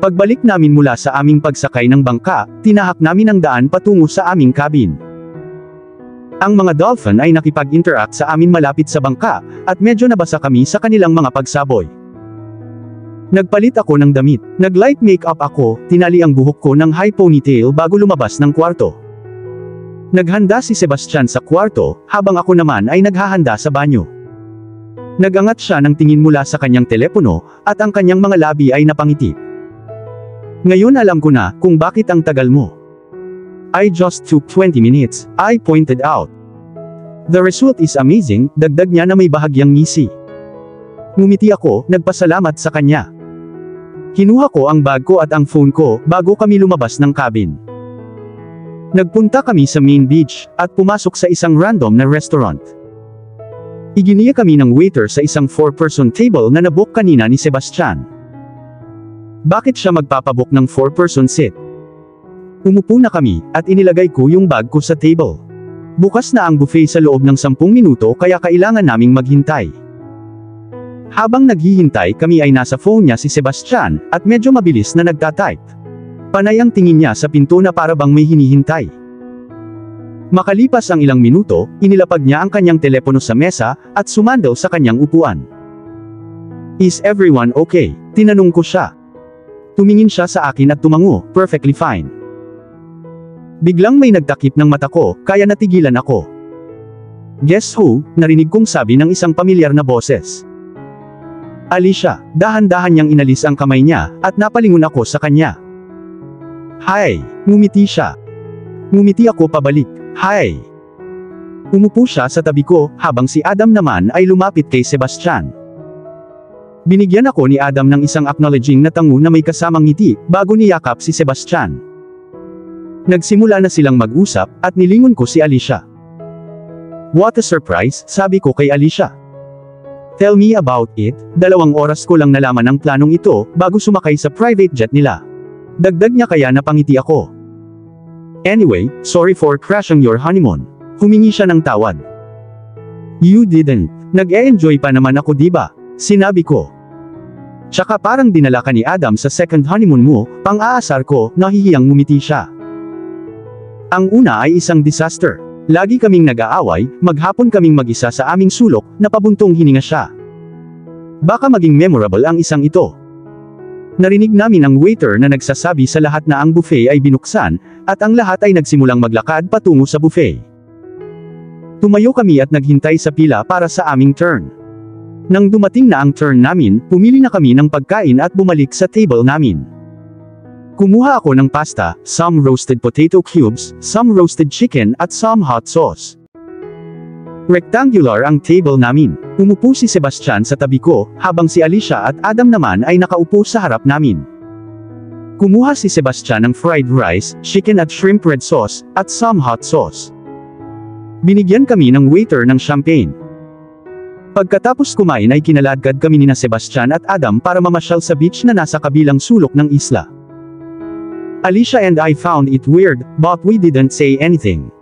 Pagbalik namin mula sa aming pagsakay ng bangka, tinahak namin ang daan patungo sa aming cabin. Ang mga dolphin ay nakipag-interact sa amin malapit sa bangka, at medyo nabasa kami sa kanilang mga pagsaboy. Nagpalit ako ng damit, nag-light makeup ako, tinali ang buhok ko ng high ponytail bago lumabas ng kwarto. Naghanda si Sebastian sa kwarto, habang ako naman ay naghahanda sa banyo. Nagangat siya ng tingin mula sa kanyang telepono, at ang kanyang mga labi ay napangiti. Ngayon alam ko na kung bakit ang tagal mo. I just took 20 minutes, I pointed out. The result is amazing, dagdag niya na may bahagyang ngisi. Ngumiti ako, nagpasalamat sa kanya. Kinuha ko ang bag ko at ang phone ko, bago kami lumabas ng cabin. Nagpunta kami sa main beach, at pumasok sa isang random na restaurant. Iginiya kami ng waiter sa isang 4-person table na nabook kanina ni Sebastian. Bakit siya magpapabook ng 4-person seat? Umupo na kami, at inilagay ko yung bag ko sa table. Bukas na ang buffet sa loob ng 10 minuto kaya kailangan naming maghintay. Habang naghihintay kami ay nasa phone niya si Sebastian, at medyo mabilis na nagtatype. Panay ang tingin niya sa pinto na para bang may hinihintay. Makalipas ang ilang minuto, inilapag niya ang kanyang telepono sa mesa, at sumandal sa kanyang upuan. Is everyone okay? Tinanong ko siya. Tumingin siya sa akin at tumango, perfectly fine. Biglang may nagtakip ng mata ko, kaya natigilan ako. Guess who? Narinig kong sabi ng isang pamilyar na boses. Alicia, dahan-dahan niyang inalis ang kamay niya, at napalingon ako sa kanya. Hi! Ngumiti siya. Ngumiti ako pabalik. Hi! Umupo siya sa tabi ko, habang si Adam naman ay lumapit kay Sebastian. Binigyan ako ni Adam ng isang acknowledging na tango na may kasamang ngiti, bago niyakap si Sebastian. Nagsimula na silang mag-usap, at nilingon ko si Alicia. What a surprise, sabi ko kay Alicia. Tell me about it, 2 oras ko lang nalaman ang planong ito, bago sumakay sa private jet nila. Dagdag niya kaya napangiti ako. Anyway, sorry for crashing your honeymoon. Humingi siya ng tawad. You didn't. Nag-e-enjoy pa naman ako diba? Sinabi ko. Tsaka parang dinala ka ni Adam sa second honeymoon mo, pang-aasar ko, nahihiyang ngumiti siya. Ang una ay isang disaster. Lagi kaming nag-aaway, maghapon kaming mag-isa sa aming sulok, napabuntong hininga siya. Baka maging memorable ang isang ito. Narinig namin ang waiter na nagsasabi sa lahat na ang buffet ay binuksan, at ang lahat ay nagsimulang maglakad patungo sa buffet. Tumayo kami at naghintay sa pila para sa aming turn. Nang dumating na ang turn namin, pumili na kami ng pagkain at bumalik sa table namin. Kumuha ako ng pasta, some roasted potato cubes, some roasted chicken at some hot sauce. Rectangular ang table namin. Umupo si Sebastian sa tabi ko, habang si Alicia at Adam naman ay nakaupo sa harap namin. Kumuha si Sebastian ng fried rice, chicken at shrimp red sauce, at some hot sauce. Binigyan kami ng waiter ng champagne. Pagkatapos kumain ay kinaladkad kami nina Sebastian at Adam para mamasyal sa beach na nasa kabilang sulok ng isla. Alicia and I found it weird, but we didn't say anything.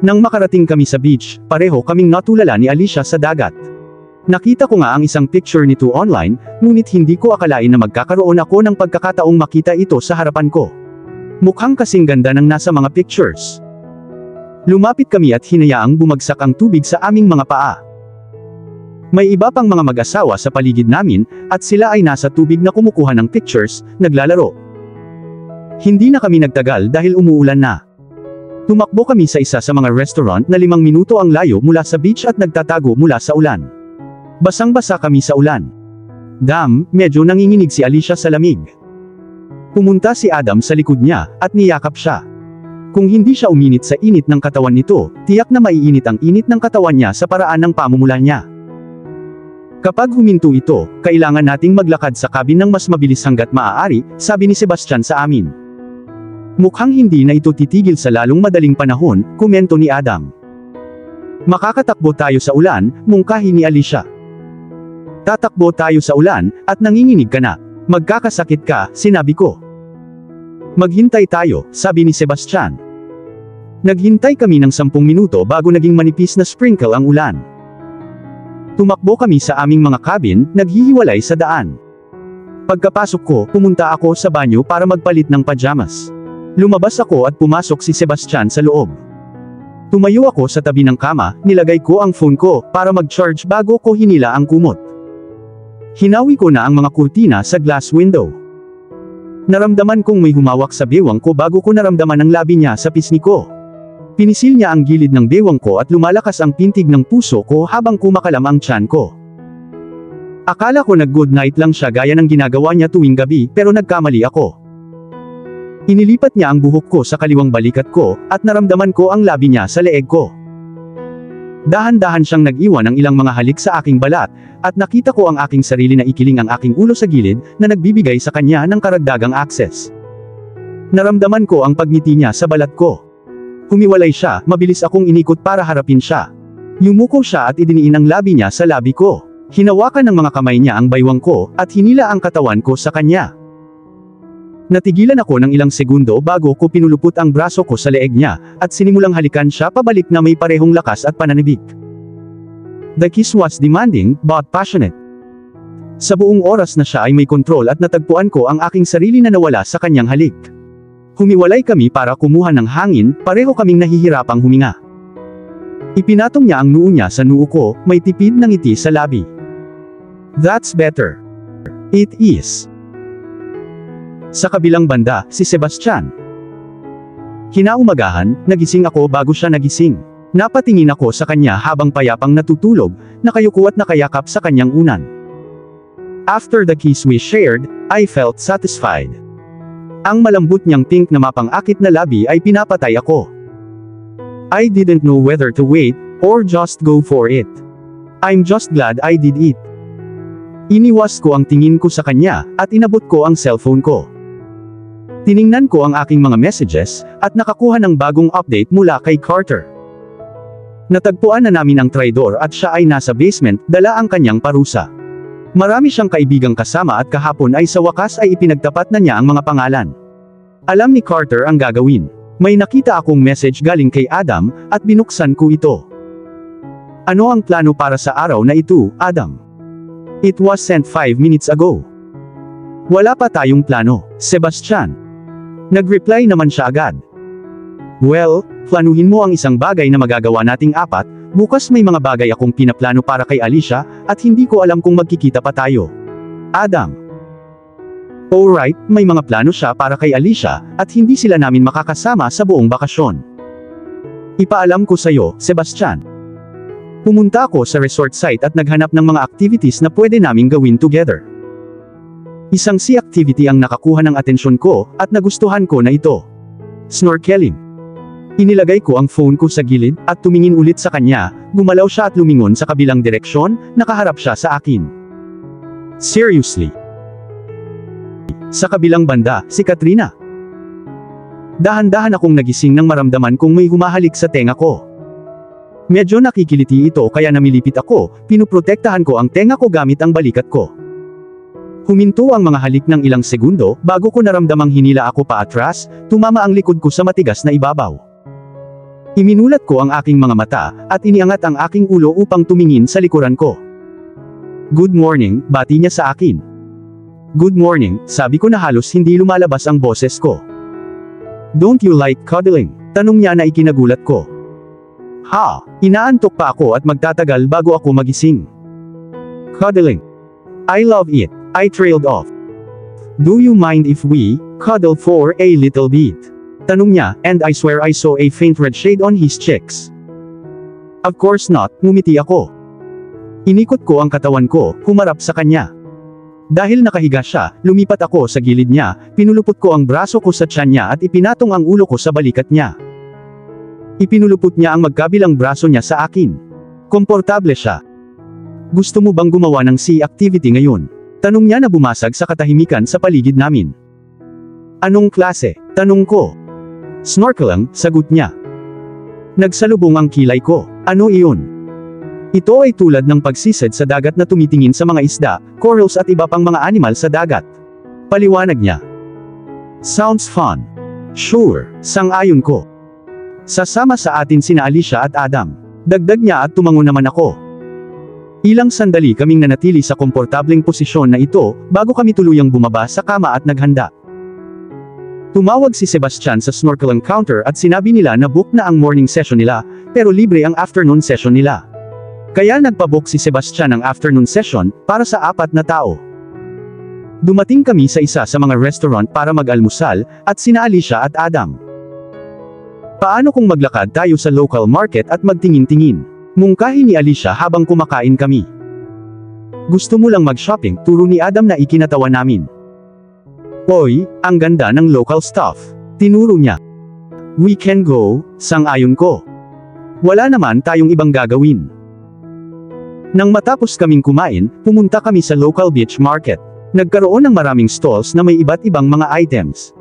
Nang makarating kami sa beach, pareho kaming natulala ni Alicia sa dagat. Nakita ko nga ang isang picture nito online, ngunit hindi ko akalain na magkakaroon ako ng pagkakataong makita ito sa harapan ko. Mukhang kasing ganda ng nasa mga pictures. Lumapit kami at hinayaang bumagsak ang tubig sa aming mga paa. May iba pang mga mag-asawa sa paligid namin, at sila ay nasa tubig na kumukuha ng pictures, naglalaro. Hindi na kami nagtagal dahil umuulan na. Tumakbo kami sa isa sa mga restaurant na 5 minuto ang layo mula sa beach at nagtatago mula sa ulan. Basang-basa kami sa ulan. Medyo nanginginig si Alicia sa lamig. Pumunta si Adam sa likod niya, at niyakap siya. Kung hindi siya uminit sa init ng katawan nito, tiyak na maiinit ang init ng katawan niya sa paraan ng pamumula niya. Kapag huminto ito, kailangan nating maglakad sa cabin ng mas mabilis hanggat maaari, sabi ni Sebastian sa amin. Mukhang hindi na ito titigil sa lalong madaling panahon, komento ni Adam. Makakatakbo tayo sa ulan, mungkahi ni Alicia. Tatakbo tayo sa ulan, at nanginginig ka na. Magkakasakit ka, sinabi ko. Maghintay tayo, sabi ni Sebastian. Naghintay kami ng 10 minuto bago naging manipis na sprinkle ang ulan. Tumakbo kami sa aming mga cabin, naghihiwalay sa daan. Pagkapasok ko, pumunta ako sa banyo para magpalit ng pajamas. Lumabas ako at pumasok si Sebastian sa loob. Tumayo ako sa tabi ng kama, nilagay ko ang phone ko para mag-charge bago ko hinila ang kumot. Hinawi ko na ang mga kurtina sa glass window. Naramdaman kong may humawak sa bewang ko bago ko naramdaman ang labi niya sa pisngi ko. Pinisil niya ang gilid ng bewang ko at lumalakas ang pintig ng puso ko habang kumakalam ang tiyan ko. Akala ko nag-good night lang siya gaya ng ginagawa niya tuwing gabi pero nagkamali ako. Inilipat niya ang buhok ko sa kaliwang balikat ko, at naramdaman ko ang labi niya sa leeg ko. Dahan-dahan siyang nag-iwan ng ilang mga halik sa aking balat, at nakita ko ang aking sarili na ikiling ang aking ulo sa gilid, na nagbibigay sa kanya ng karagdagang access. Naramdaman ko ang pagngiti niya sa balat ko. Humiwalay siya, mabilis akong inikot para harapin siya. Yumuko siya at idiniin ang labi niya sa labi ko. Hinawakan ng mga kamay niya ang baywang ko, at hinila ang katawan ko sa kanya. Natigilan ako ng ilang segundo bago ko pinulupot ang braso ko sa leeg niya, at sinimulang halikan siya pabalik na may parehong lakas at pananabik. The kiss was demanding, but passionate. Sa buong oras na siya ay may kontrol at natagpuan ko ang aking sarili na nawala sa kanyang halik. Humiwalay kami para kumuha ng hangin, pareho kaming nahihirapang huminga. Ipinatong niya ang noo niya sa noo ko, may tipid ng ngiti sa labi. That's better. It is. Sa kabilang banda, si Sebastian. Kinaumagahan, nagising ako bago siya nagising. Napatingin ako sa kanya habang payapang natutulog, nakayuko at nakayakap sa kanyang unan. After the kiss we shared, I felt satisfied. Ang malambot niyang pink na mapang-akit na labi ay pinapatay ako. I didn't know whether to wait, or just go for it. I'm just glad I did it. Iniwas ko ang tingin ko sa kanya, at inabot ko ang cellphone ko. Tiningnan ko ang aking mga messages, at nakakuha ng bagong update mula kay Carter. Natagpuan na namin ang traidor at siya ay nasa basement, dala ang kanyang parusa. Marami siyang kaibigang kasama at kahapon ay sa wakas ay ipinagtapat na niya ang mga pangalan. Alam ni Carter ang gagawin. May nakita akong message galing kay Adam, at binuksan ko ito. Ano ang plano para sa araw na ito, Adam? It was sent 5 minutes ago. Wala pa tayong plano, Sebastian. Nag-reply naman siya agad. Well, planuhin mo ang isang bagay na magagawa nating apat, bukas may mga bagay akong pinaplano para kay Alicia, at hindi ko alam kung magkikita pa tayo. Adam. Alright, may mga plano siya para kay Alicia, at hindi sila namin makakasama sa buong bakasyon. Ipaalam ko sa'yo, Sebastian. Pumunta ako sa resort site at naghanap ng mga activities na pwede naming gawin together. Isang sea activity ang nakakuha ng atensyon ko, at nagustuhan ko na ito. Snorkeling. Inilagay ko ang phone ko sa gilid, at tumingin ulit sa kanya, gumalaw siya at lumingon sa kabilang direksyon, nakaharap siya sa akin. Seriously. Sa kabilang banda, si Katrina. Dahan-dahan akong nagising nang maramdaman kong may humahalik sa tenga ko. Medyo nakikiliti ito kaya namilipit ako, pinuprotektahan ko ang tenga ko gamit ang balikat ko. Huminto ang mga halik ng ilang segundo, bago ko naramdamang hinila ako paatras, tumama ang likod ko sa matigas na ibabaw. Iminulat ko ang aking mga mata, at iniangat ang aking ulo upang tumingin sa likuran ko. Good morning, bati niya sa akin. Good morning, sabi ko na halos hindi lumalabas ang boses ko. Don't you like cuddling? Tanong niya na ikinagulat ko. Ha, inaantok pa ako at magtatagal bago ako magising. Cuddling. I love it. I trailed off. Do you mind if we cuddle for a little bit? Tanong niya, and I swear I saw a faint red shade on his cheeks. Of course not, ngumiti ako. Inikot ko ang katawan ko, humarap sa kanya. Dahil nakahiga siya, lumipat ako sa gilid niya, pinulupot ko ang braso ko sa tiyan niya at ipinatong ang ulo ko sa balikat niya. Ipinulupot niya ang magkabilang braso niya sa akin. Komportable siya. Gusto mo bang gumawa ng sea activity ngayon? Tanong niya na bumasag sa katahimikan sa paligid namin. Anong klase? Tanong ko. Snorkeling, sagot niya. Nagsalubong ang kilay ko. Ano iyon? Ito ay tulad ng pagsisid sa dagat na tumitingin sa mga isda, corals at iba pang mga animal sa dagat. Paliwanag niya. Sounds fun. Sure, sang-ayon ko. Sasama sa atin sina Alicia at Adam. Dagdag niya at tumango naman ako. Ilang sandali kaming nanatili sa komportableng posisyon na ito, bago kami tuluyang bumaba sa kama at naghanda. Tumawag si Sebastian sa snorkeling counter at sinabi nila na book na ang morning session nila, pero libre ang afternoon session nila. Kaya nagpabook si Sebastian ng afternoon session, para sa 4 na tao. Dumating kami sa isa sa mga restaurant para mag-almusal, at sina Alicia at Adam. Paano kung maglakad tayo sa local market at magtingin-tingin? Mungkahi ni Alicia habang kumakain kami. Gusto mo lang mag-shopping, turo ni Adam na ikinatawa namin. Oy, ang ganda ng local stuff. Tinuro niya. We can go, sang-ayon ko. Wala naman tayong ibang gagawin. Nang matapos kaming kumain, pumunta kami sa local beach market. Nagkaroon ng maraming stalls na may iba't ibang mga items.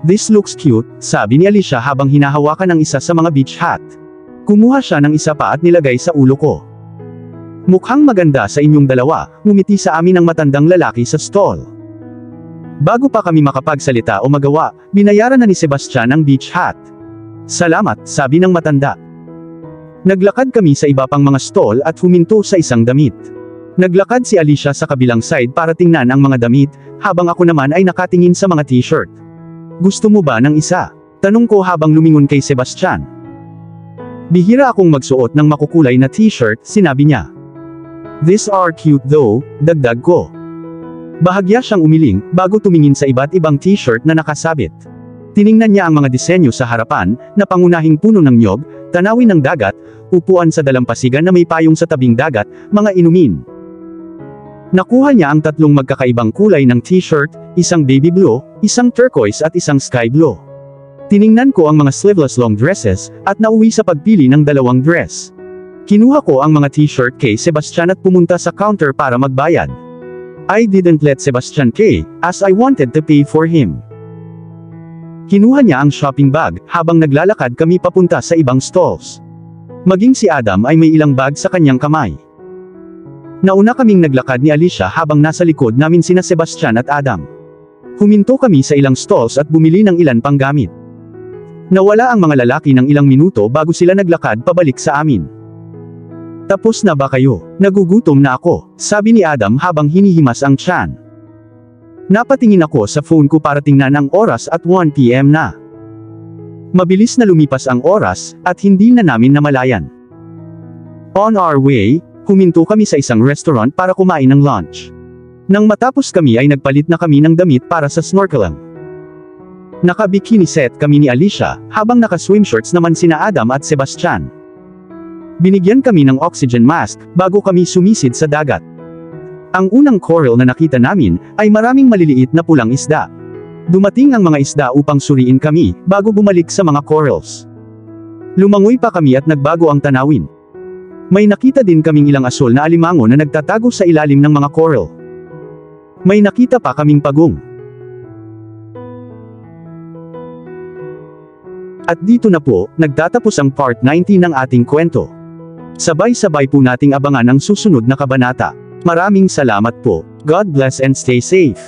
This looks cute, sabi ni Alicia habang hinahawakan ang isa sa mga beach hat. Kumuha siya ng isa pa at nilagay sa ulo ko. Mukhang maganda sa inyong dalawa, ngumiti sa amin ang matandang lalaki sa stall. Bago pa kami makapagsalita o magawa, binayaran na ni Sebastian ang beach hat. Salamat, sabi ng matanda. Naglakad kami sa iba pang mga stall at huminto sa isang damit. Naglakad si Alicia sa kabilang side para tingnan ang mga damit, habang ako naman ay nakatingin sa mga t-shirt. Gusto mo ba ng isa? Tanong ko habang lumingon kay Sebastian. Bihira akong magsuot ng makukulay na t-shirt, sinabi niya. These are cute though, dagdag ko. Bahagya siyang umiling, bago tumingin sa iba't ibang t-shirt na nakasabit. Tiningnan niya ang mga disenyo sa harapan, na pangunahing puno ng nyog, tanawin ng dagat, upuan sa dalampasigan na may payong sa tabing dagat, mga inumin. Nakuha niya ang 3 magkakaibang kulay ng t-shirt, isang baby blue, isang turquoise at isang sky blue. Tiningnan ko ang mga sleeveless long dresses, at nauwi sa pagpili ng 2 dress. Kinuha ko ang mga t-shirt kay Sebastian at pumunta sa counter para magbayad. I didn't let Sebastian pay, as I wanted to pay for him. Kinuha niya ang shopping bag, habang naglalakad kami papunta sa ibang stalls. Maging si Adam ay may ilang bag sa kanyang kamay. Nauna kaming naglakad ni Alicia habang nasa likod namin sina Sebastian at Adam. Huminto kami sa ilang stalls at bumili ng ilan pang gamit. Nawala ang mga lalaki ng ilang minuto bago sila naglakad pabalik sa amin. Tapos na ba kayo? Nagugutom na ako, sabi ni Adam habang hinihimas ang tiyan. Napatingin ako sa phone ko para tingnan ang oras at 1 PM na. Mabilis na lumipas ang oras, at hindi na namin namalayan. On our way, huminto kami sa isang restaurant para kumain ng lunch. Nang matapos kami ay nagpalit na kami ng damit para sa snorkeling. Naka-bikini set kami ni Alicia, habang naka-swim shorts naman sina Adam at Sebastian. Binigyan kami ng oxygen mask, bago kami sumisid sa dagat. Ang unang coral na nakita namin, ay maraming maliliit na pulang isda. Dumating ang mga isda upang suriin kami, bago bumalik sa mga corals. Lumangoy pa kami at nagbago ang tanawin. May nakita din kaming ilang asul na alimango na nagtatago sa ilalim ng mga coral. May nakita pa kaming pagong. At dito na po, nagtatapos ang part 19 ng ating kwento. Sabay-sabay po nating abangan ang susunod na kabanata. Maraming salamat po. God bless and stay safe.